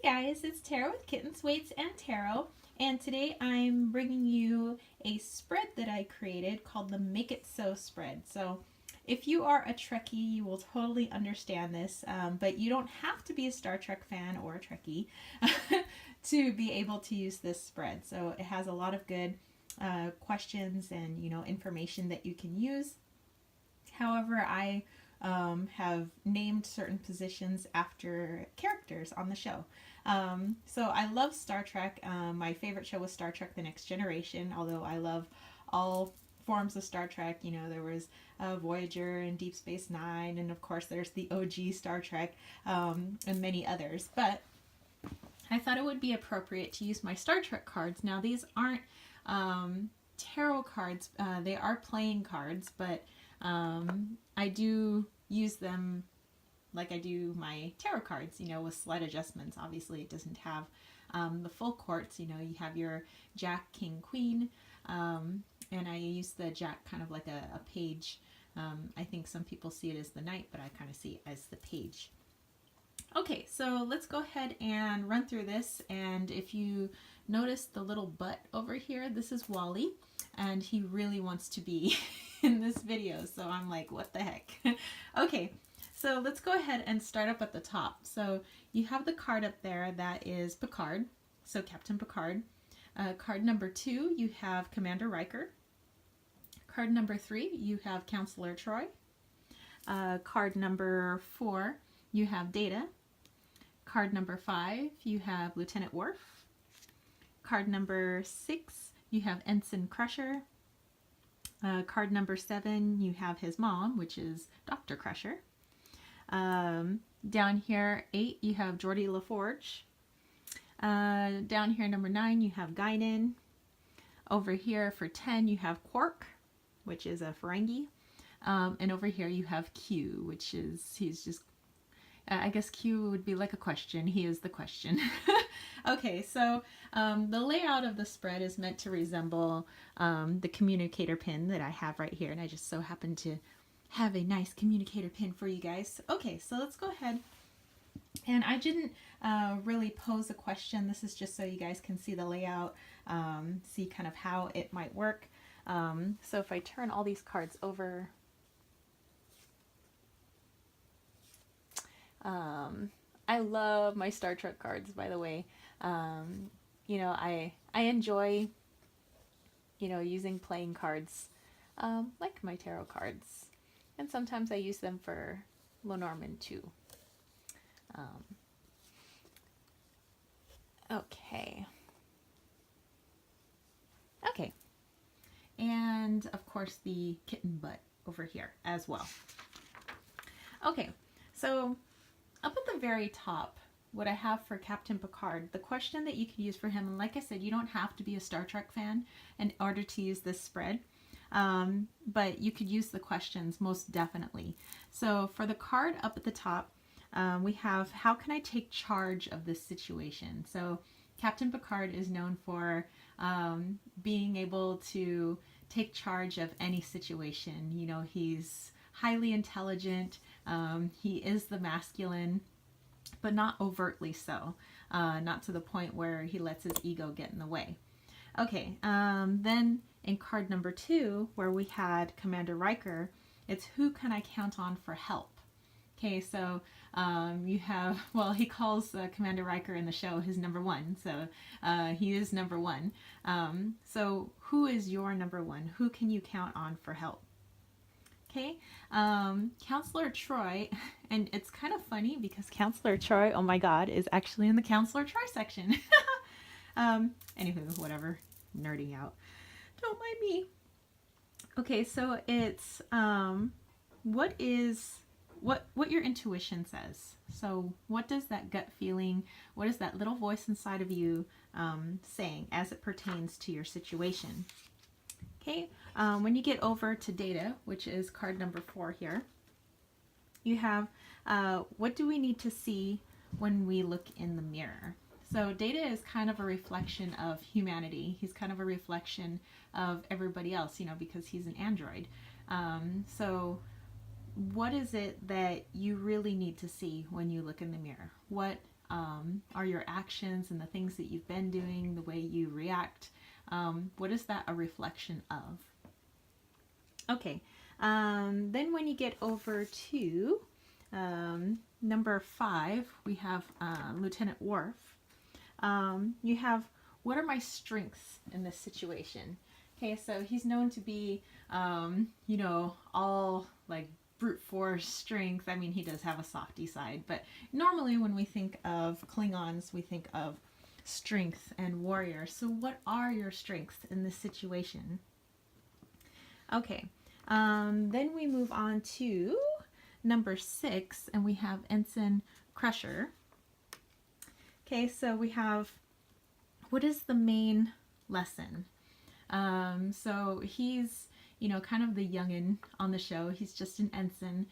Guys, it's Tara with Kittens, Weights, and Tarot, and today I'm bringing you a spread that I created called the Make It So spread. So if you are a Trekkie, you will totally understand this, but you don't have to be a Star Trek fan or a Trekkie to be able to use this spread. So it has a lot of good questions and information that you can use. However, I have named certain positions after characters on the show. So I love Star Trek. My favorite show was Star Trek The Next Generation, although I love all forms of Star Trek. There was Voyager and Deep Space Nine, and of course there's the OG Star Trek, and many others. But I thought it would be appropriate to use my Star Trek cards. Now, these aren't tarot cards. They are playing cards, but I do use them like I do my tarot cards, with slight adjustments. Obviously, it doesn't have the full courts. You have your Jack, King, Queen, and I use the Jack kind of like a page. I think some people see it as the knight, but I kind of see it as the page. Okay, so let's go ahead and run through this. And if you notice the little butt over here, this is Wally, and he really wants to be in this video. So I'm like, what the heck? Okay, so let's go ahead and start up at the top. So you have the card up there that is Picard, so Captain Picard. Card number 2, you have Commander Riker. Card number 3, you have Counselor Troi. Card number 4, you have Data. Card number 5, you have Lieutenant Worf. Card number 6, you have Ensign Crusher. Card number 7, you have his mom, which is Dr. Crusher. Down here, 8, you have Geordi LaForge. Down here, number 9, you have Guinan. Over here for 10, you have Quark, which is a Ferengi. And over here, you have Q, which is, he's just, I guess Q would be like a question. He is the question. Okay, so the layout of the spread is meant to resemble the communicator pin that I have right here, and I just so happen to have a nice communicator pin for you guys. Okay, so let's go ahead. And I didn't really pose a question. This is just so you guys can see the layout, see kind of how it might work. So if I turn all these cards over, I love my Star Trek cards, by the way. I enjoy, using playing cards, like my tarot cards. And sometimes I use them for Lenormand too. Okay. Okay. And of course the kitten butt over here as well. Okay, so up at the very top, what I have for Captain Picard, the question that you can use for him, and like I said, you don't have to be a Star Trek fan in order to use this spread, but you could use the questions most definitely. So for the card up at the top, we have, how can I take charge of this situation? So Captain Picard is known for being able to take charge of any situation. He's highly intelligent. He is the masculine, but not overtly so. Not to the point where he lets his ego get in the way. Okay, then in card number 2, where we had Commander Riker, it's who can I count on for help? Okay, so you have, well, he calls Commander Riker in the show his number 1, so he is number 1. So who is your number 1? Who can you count on for help? Okay, Counselor Troi, and it's kind of funny because Counselor Troi, oh my god, is actually in the Counselor Troi section. Anywho, whatever, nerding out. Don't mind me. Okay, so it's what your intuition says. So what does that gut feeling, what is that little voice inside of you saying as it pertains to your situation? Okay, when you get over to Data, which is card number 4 here, you have what do we need to see when we look in the mirror? So Data is kind of a reflection of humanity. He's kind of a reflection of everybody else, because he's an android. So what is it that you really need to see when you look in the mirror? What are your actions and the things that you've been doing, the way you react, what is that a reflection of? Okay, then when you get over to number 5, we have Lieutenant Worf. You have, what are my strengths in this situation? Okay, so he's known to be, you know, all like brute force strength. I mean, he does have a softy side, but normally when we think of Klingons, we think of strength and warrior. So what are your strengths in this situation? Okay, then we move on to number 6, and we have Ensign Crusher. Okay, so we have, what is the main lesson? So he's, you know, kind of the youngin on the show. He's just an ensign.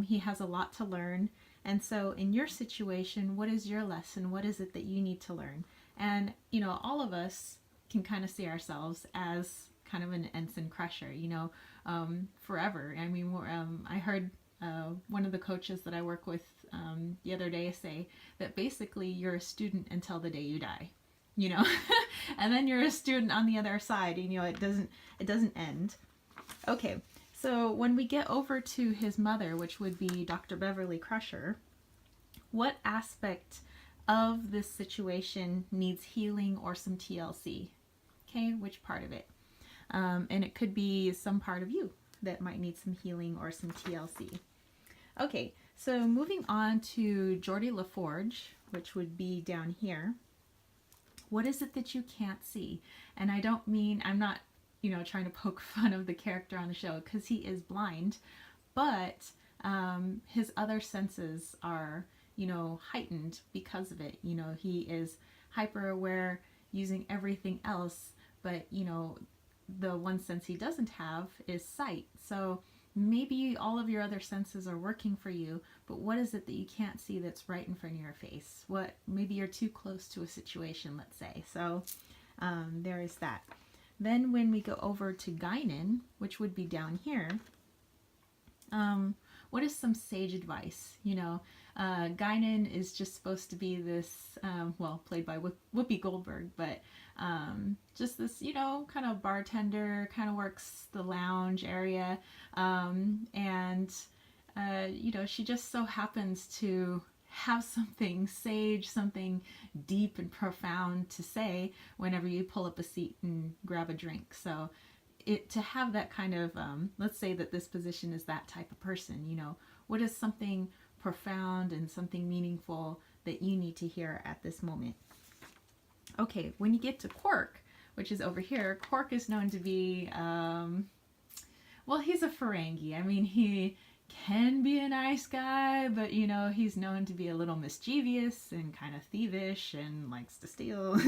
He has a lot to learn. And so in your situation, what is your lesson? What is it that you need to learn? And, you know, all of us can kind of see ourselves as kind of an ensign crusher, you know, forever. I mean, I heard one of the coaches that I work with the other day say that basically you're a student until the day you die, you know, and then you're a student on the other side, and, you know, it doesn't end. Okay, so when we get over to his mother, which would be Dr. Beverly Crusher, what aspect of this situation needs healing or some TLC? Okay, which part of it? And it could be some part of you that might need some healing or some TLC. Okay, so moving on to Geordi LaForge, which would be down here. What is it that you can't see? And I don't mean, I'm not, you know, trying to poke fun of the character on the show, because he is blind, but his other senses are, you know, heightened because of it. You know, he is hyper aware using everything else, but, you know, the one sense he doesn't have is sight. So maybe all of your other senses are working for you, but what is it that you can't see that's right in front of your face? What, maybe you're too close to a situation, let's say. So there is that. Then when we go over to Guinan, which would be down here, what is some sage advice? You know, Guinan is just supposed to be this, well, played by Whoopi Goldberg, but just this, you know, kind of bartender, kind of works the lounge area, and, you know, she just so happens to have something sage, something deep and profound to say whenever you pull up a seat and grab a drink. So to have that kind of, let's say that this position is that type of person, you know, what is something profound and something meaningful that you need to hear at this moment? Okay, when you get to Quark, which is over here, Quark is known to be, well, he's a Ferengi. I mean, he can be a nice guy, but, you know, he's known to be a little mischievous and kind of thievish and likes to steal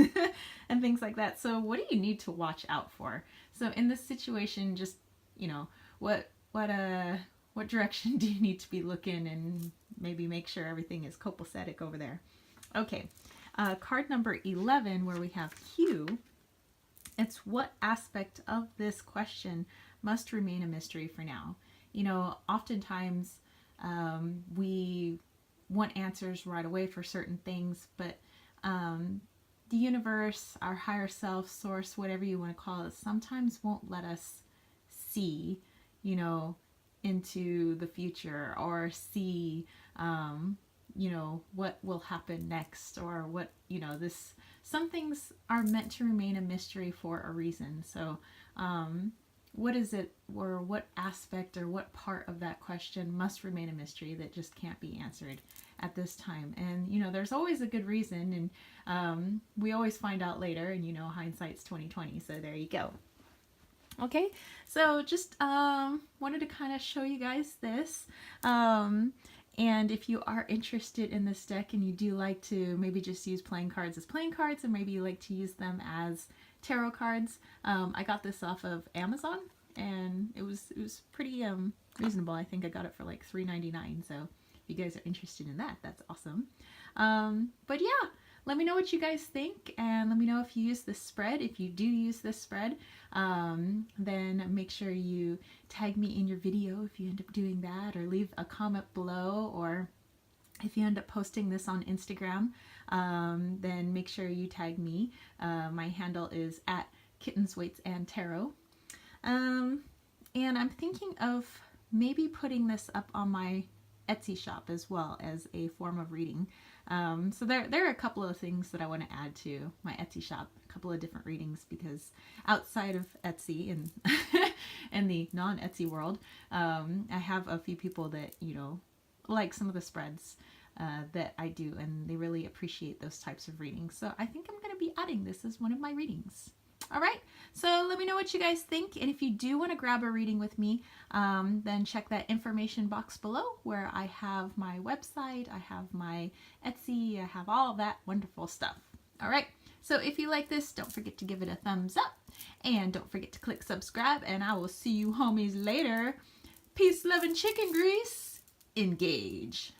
and things like that. So what do you need to watch out for? So in this situation, just, you know, what direction do you need to be looking, and maybe make sure everything is copacetic over there. Okay, card number 11, where we have Q. It's what aspect of this question must remain a mystery for now. You know, oftentimes we want answers right away for certain things, but the universe, our higher self, source, whatever you want to call it, sometimes won't let us see, you know, into the future, or see, you know, what will happen next, or what, you know, some things are meant to remain a mystery for a reason. So, what is it, or what aspect or what part of that question must remain a mystery that just can't be answered at this time? And, you know, there's always a good reason, and we always find out later, and, you know, hindsight's 20/20, so there you go. Okay, so just wanted to kind of show you guys this. And if you are interested in this deck, and you do like to maybe just use playing cards as playing cards, and maybe you like to use them as tarot cards, I got this off of Amazon, and it was pretty reasonable. I think I got it for like $3.99. So if you guys are interested in that, that's awesome. But yeah, let me know what you guys think, and let me know if you use this spread. If you do use this spread, then make sure you tag me in your video if you end up doing that, or leave a comment below, or if you end up posting this on Instagram, then make sure you tag me. My handle is at Kittens, Weights, and Tarot. And I'm thinking of maybe putting this up on my Etsy shop as well as a form of reading. So there are a couple of things that I want to add to my Etsy shop, a couple of different readings, because outside of Etsy and and the non-Etsy world, I have a few people that, you know, like some of the spreads that I do, and they really appreciate those types of readings. So I think I'm going to be adding this as one of my readings. All right, so let me know what you guys think, and if you do want to grab a reading with me, then check that information box below where I have my website, I have my Etsy, I have all that wonderful stuff. All right, so if you like this, don't forget to give it a thumbs up, and don't forget to click subscribe, and I will see you homies later. Peace, love, and chicken grease. Engage.